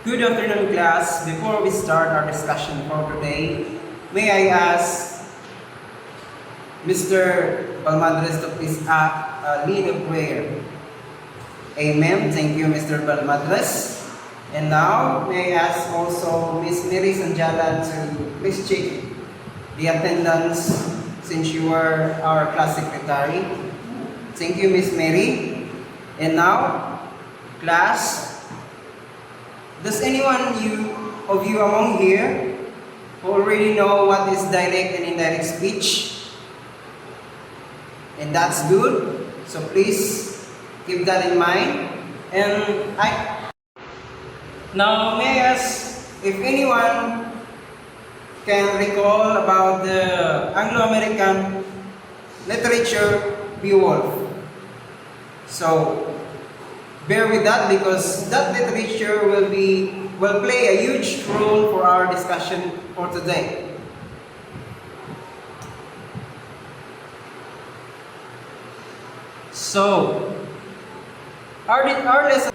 Good afternoon, class. Before we start our discussion for today, may I ask Mr. Balmadres to please lead a prayer. Amen. Thank you, Mr. Balmadres. And now, may I ask also Miss Mary Sanjala to please check the attendance since you are our class secretary. Thank you, Miss Mary. And now, class, does anyone of you among here who already know what is direct and indirect speech? And that's good. So please keep that in mind. And now may I ask if anyone can recall about the Anglo-American literature Beowulf. So bear with that because that literature will play a huge role for our discussion for today. So, our lesson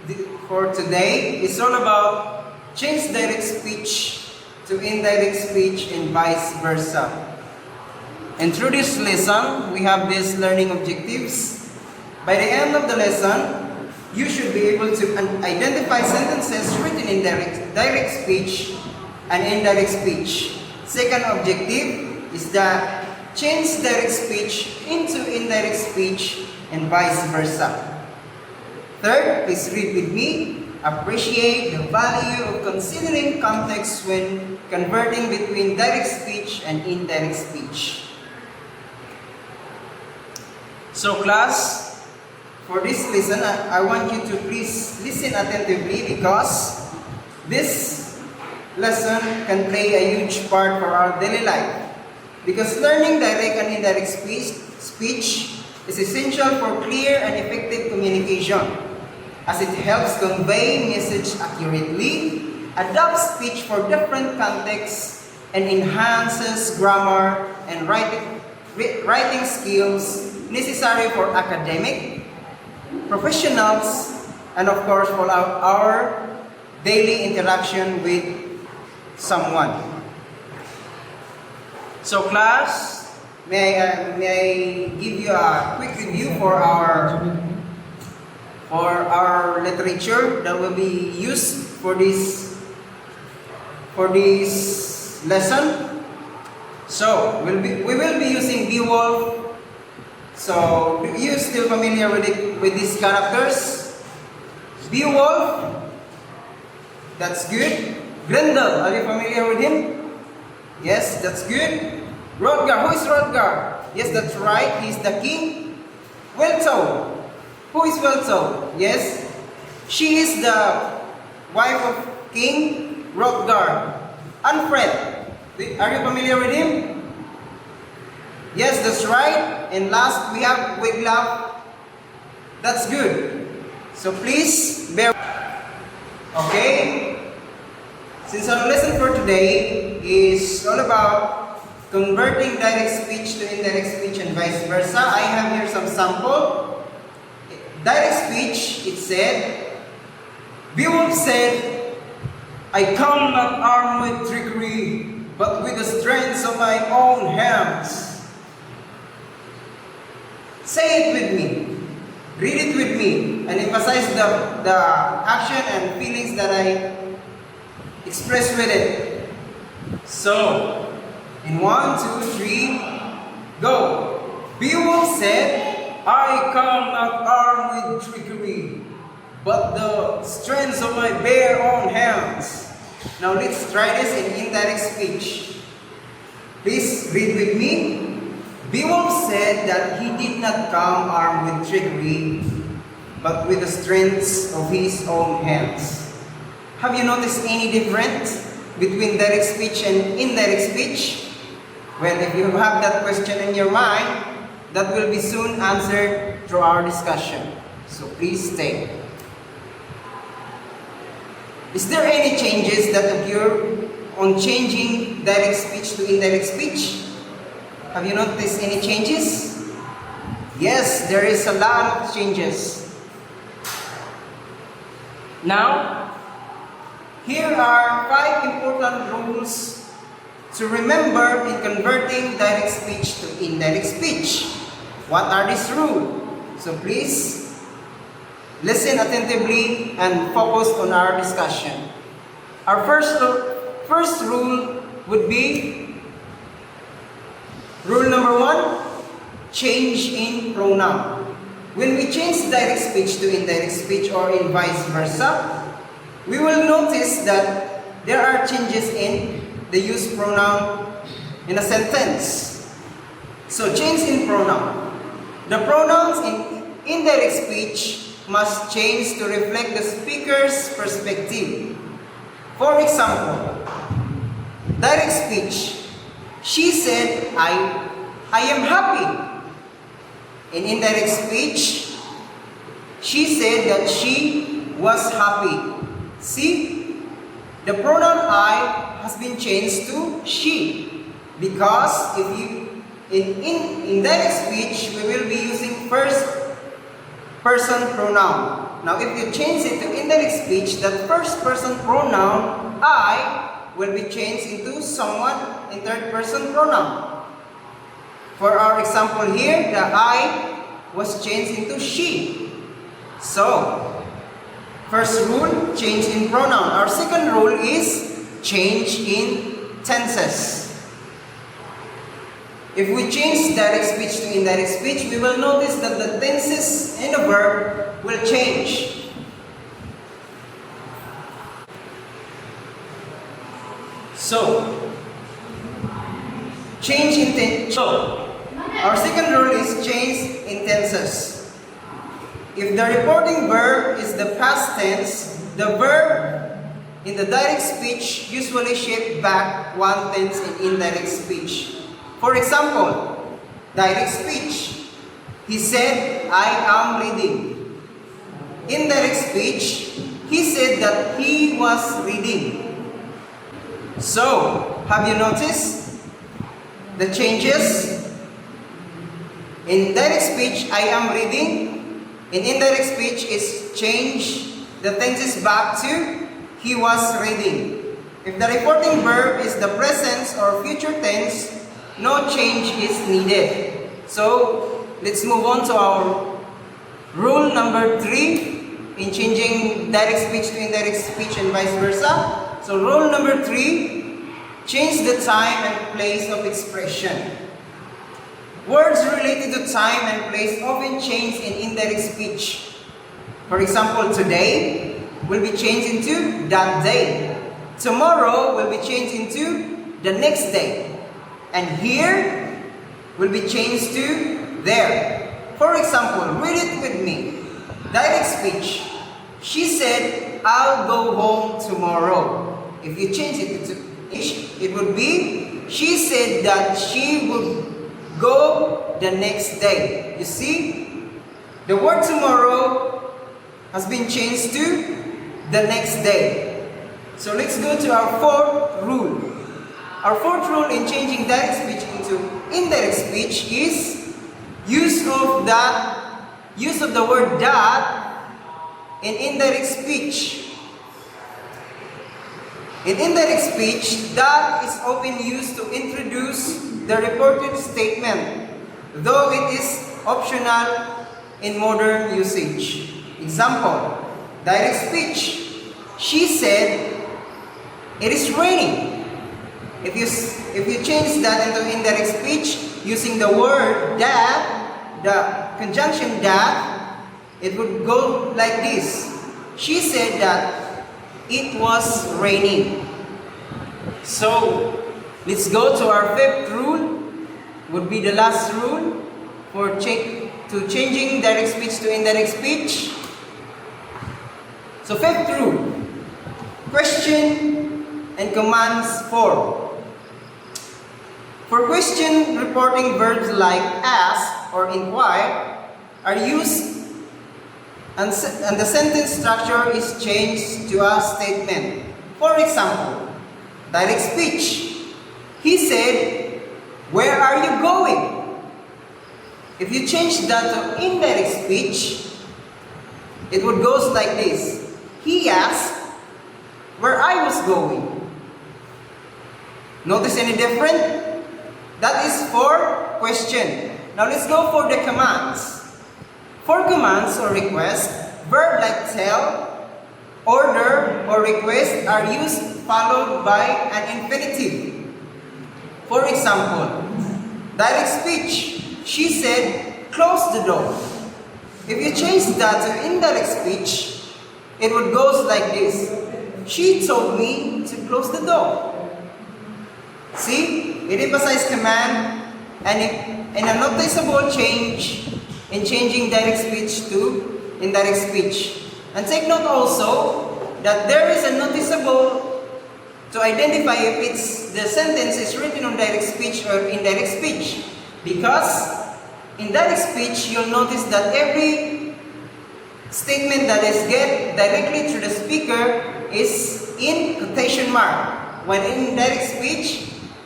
for today is all about change direct speech to indirect speech and vice versa. And through this lesson, we have these learning objectives. By the end of the lesson, you should be able to identify sentences written in direct speech and indirect speech. Second objective is that change direct speech into indirect speech and vice versa. Third, please read with me. Appreciate the value of considering context when converting between direct speech and indirect speech. So class, for this lesson, I want you to please listen attentively because this lesson can play a huge part for our daily life. Because learning direct and indirect speech is essential for clear and effective communication, as it helps convey message accurately, adapts speech for different contexts, and enhances grammar and writing skills necessary for academic, professionals, and of course for our daily interaction with someone. So class, may I give you a quick review for our literature that will be used for this lesson. So we will be using Beowulf. So, are you still familiar with these characters? Beowulf, that's good. Grendel, are you familiar with him? Yes, that's good. Hrothgar, who is Hrothgar? Yes, that's right, he's the king. Wealhtheow, who is Wealhtheow? Yes, she is the wife of King Hrothgar. Unfred, are you familiar with him? Yes, that's right. And last, we have Wiglaf. That's good. So please bear. Okay? Since our lesson for today is all about converting direct speech to indirect speech and vice versa, I have here some sample. Direct speech, it said, Beowulf said, I come not armed with trickery, but with the strength of my own hands. Say it with me. Read it with me. And emphasize the action and feelings that I express with it. So, in 1, 2, 3, go. Beowulf said, I come not armed with trickery, but the strength of my bare own hands. Now let's try this in indirect speech. Please read with me. Beowulf said that he did not come armed with trickery, but with the strength of his own hands. Have you noticed any difference between direct speech and indirect speech? Well, if you have that question in your mind, that will be soon answered through our discussion. So please stay. Is there any changes that occur on changing direct speech to indirect speech? Have you noticed any changes? Yes, there is a lot of changes. Now, Here are 5 important rules to remember in converting direct speech to indirect speech. What are these rules? So please listen attentively and focus on our discussion. Our first rule would be rule number 1, change in pronoun. When we change direct speech to indirect speech or in vice versa, we will notice that there are changes in the use pronoun in a sentence. So change in pronoun. The pronouns in indirect speech must change to reflect the speaker's perspective. For example, direct speech. She said, I am happy. In indirect speech, she said that she was happy. See, the pronoun I has been changed to she, because if you in indirect speech we will be using first person pronoun. Now if you change it to indirect speech, that first person pronoun I will be changed into someone in third person pronoun. For our example here, the I was changed into she. So first rule, change in pronoun. Our second rule is change in tenses. If we change direct speech to indirect speech, we will notice that the tenses in the verb will change. So, change in tenses. So, our second rule is change in tenses. If the reporting verb is the past tense, the verb in the direct speech usually shift back one tense in indirect speech. For example, direct speech. He said, I am reading. Indirect speech, he said that he was reading. So, have you noticed the changes? In direct speech, I am reading. In indirect speech is change the tenses back to he was reading. If the reporting verb is the present or future tense, no change is needed. So, let's move on to our rule number 3 in changing direct speech to indirect speech and vice versa. So, rule number 3, change the time and place of expression. Words related to time and place often change in indirect speech. For example, today will be changed into that day. Tomorrow will be changed into the next day. And here will be changed to there. For example, read it with me. Direct speech. She said, I'll go home tomorrow. If you change it to English, it would be, she said that she would go the next day. You see, the word tomorrow has been changed to the next day. So let's go to our fourth rule. Our fourth rule in changing direct speech into indirect speech is use of the word that in indirect speech. In indirect speech, that is often used to introduce the reported statement, though it is optional in modern usage. Example, direct speech. She said, it is raining. If you change that into indirect speech using the word that, the conjunction that, it would go like this. She said that it was raining. So, let's go to our fifth rule, would be the last rule for changing direct speech to indirect speech. So fifth rule, question and commands form. For question, reporting verbs like ask or inquire are used and the sentence structure is changed to a statement. For example, direct speech. He said, where are you going? If you change that to indirect speech, it would go like this. He asked, where I was going. Notice any different? That is for question. Now let's go for the commands. For commands or requests, verb like tell, order, or request are used followed by an infinitive. For example, direct speech. She said, close the door. If you change that to indirect speech, it would go like this. She told me to close the door. See, it emphasizes command and in a noticeable change in changing direct speech to indirect speech. And take note also that there is a noticeable to identify if the sentence is written on direct speech or indirect speech. Because in direct speech, you'll notice that every statement that is get directly to the speaker is in quotation mark. When in indirect speech,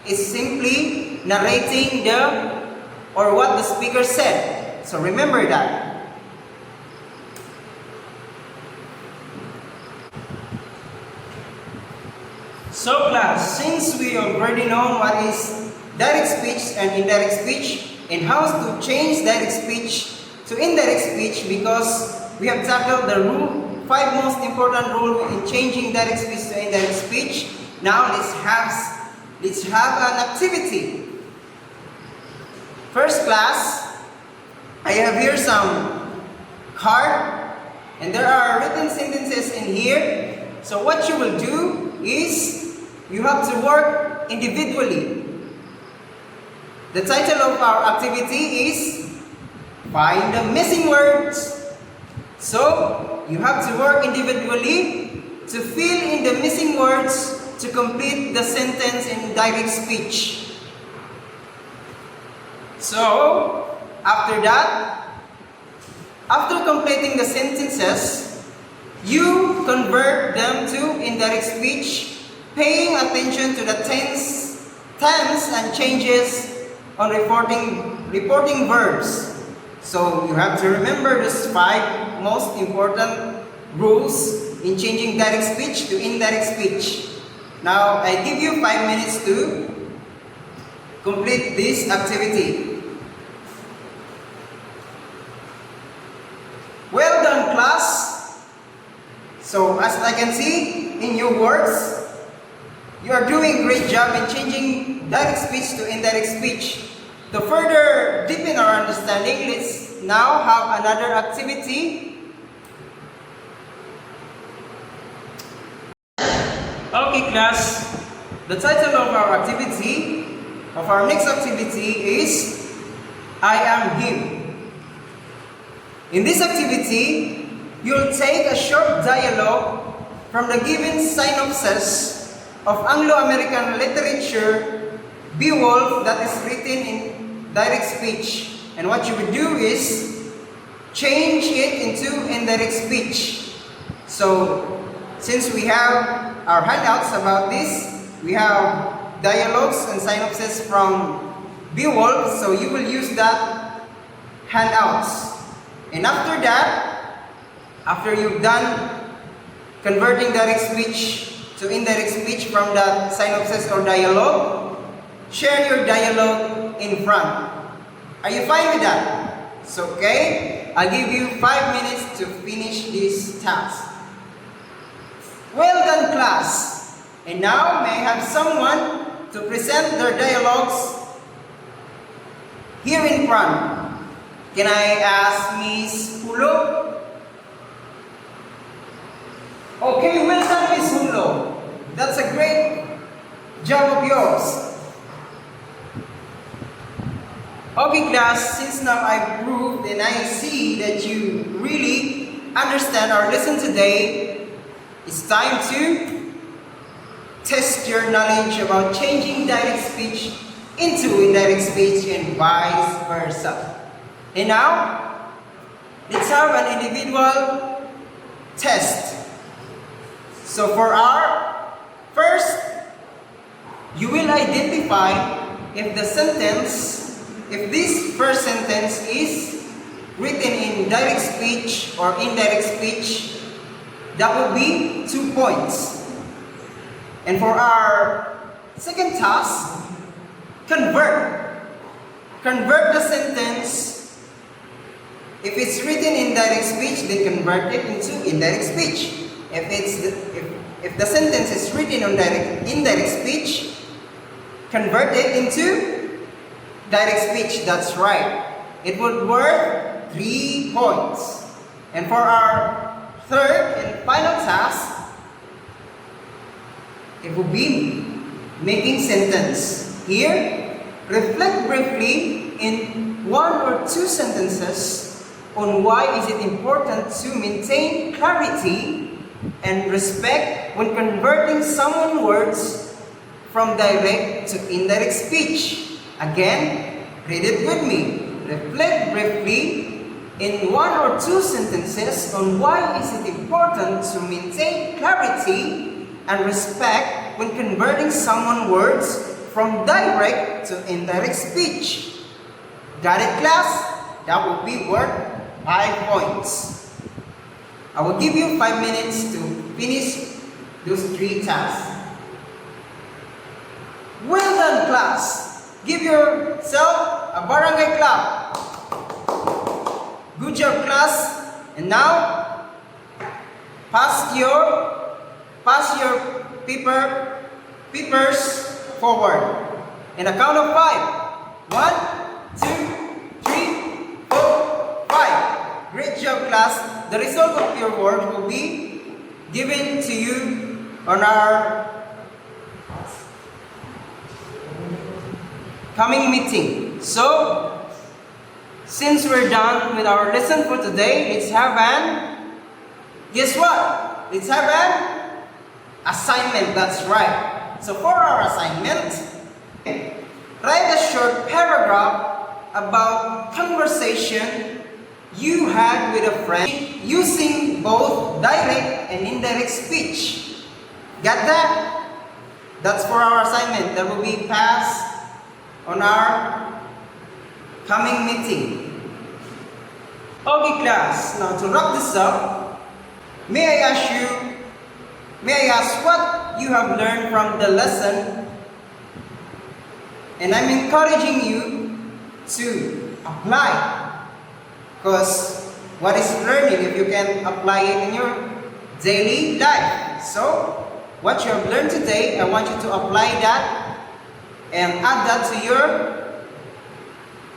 is simply narrating or what the speaker said. So remember that. So class, since we already know what is direct speech and indirect speech and how to change direct speech to indirect speech, because we have tackled the 5 most important rules in changing direct speech to indirect speech. Now let's have an activity. First class, I have here some card and there are written sentences in here. So what you will do is you have to work individually. The title of our activity is Find the Missing Words. So you have to work individually to fill in the missing words to complete the sentence in direct speech. So, after that, after completing the sentences, you convert them to indirect speech, paying attention to the tense and changes on reporting verbs. So, you have to remember these 5 most important rules in changing direct speech to indirect speech. Now, I give you 5 minutes to complete this activity. Well done, class. So, as I can see in your words, you are doing a great job in changing direct speech to indirect speech. To further deepen our understanding, let's now have another activity. Okay class, the title of our next activity is I am him. In this activity, you'll take a short dialogue from the given synopsis of Anglo-American literature, Beowulf, that is written in direct speech. And what you would do is change it into indirect speech. So, since we have our handouts about this, we have dialogues and synopsis from Beowulf, so you will use that handouts. And after that, after you've done converting direct speech to indirect speech from that synopsis or dialogue, share your dialogue in front. Are you fine with that? It's okay. I'll give you 5 minutes to finish this task. Well done, class. And now, may I have someone to present their dialogues here in front? Can I ask Miss Hulo? Okay, well done, Miss Hulo. That's a great job of yours. Okay, class, since now I've proved and I see that you really understand our lesson today, it's time to test your knowledge about changing direct speech into indirect speech and vice versa. And now, let's have an individual test. So for our first, you will identify if this first sentence is written in direct speech or indirect speech. That will be 2 points. And for our second task, convert. Convert the sentence. If it's written in direct speech, then convert it into indirect speech. If the sentence is written on indirect speech, convert it into direct speech. That's right. It would worth 3 points. And for our third and final task, it will be making sentence. Here, reflect briefly in 1 or 2 sentences on why is it important to maintain clarity and respect when converting someone's words from direct to indirect speech. Again, read it with me. Reflect briefly in 1 or 2 sentences on why is it important to maintain clarity and respect when converting someone's words from direct to indirect speech. Got it, class? That will be worth 5 points. I will give you 5 minutes to finish those 3 tasks. Well done, class. Give yourself a barangay clap. Good job, class. And now, pass your papers forward. In a count of 5. 1, 2, 3, 4, 5. Great job, class. The result of your work will be given to you on our coming meeting. So, since we're done with our lesson for today, let's have guess what? Let's have an assignment. That's right. So for our assignment, write a short paragraph about conversation you had with a friend using both direct and indirect speech. Got that? That's for our assignment that will be passed on our coming meeting. Okay, class. Now to wrap this up, may I ask what you have learned from the lesson? And I'm encouraging you to apply. Because what is learning if you can apply it in your daily life? So, what you have learned today, I want you to apply that and add that to your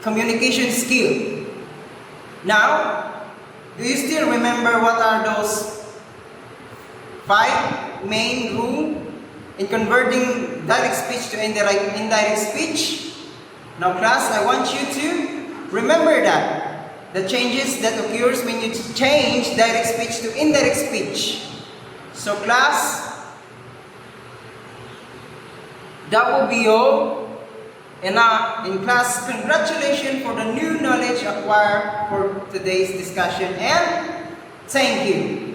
communication skill. Now, do you still remember what are those 5 main rules in converting direct speech to indirect speech? Now, class, I want you to remember that. The changes that occurs when you change direct speech to indirect speech. So, class, that will be all. And in class, congratulations for the new knowledge acquired for today's discussion, and thank you.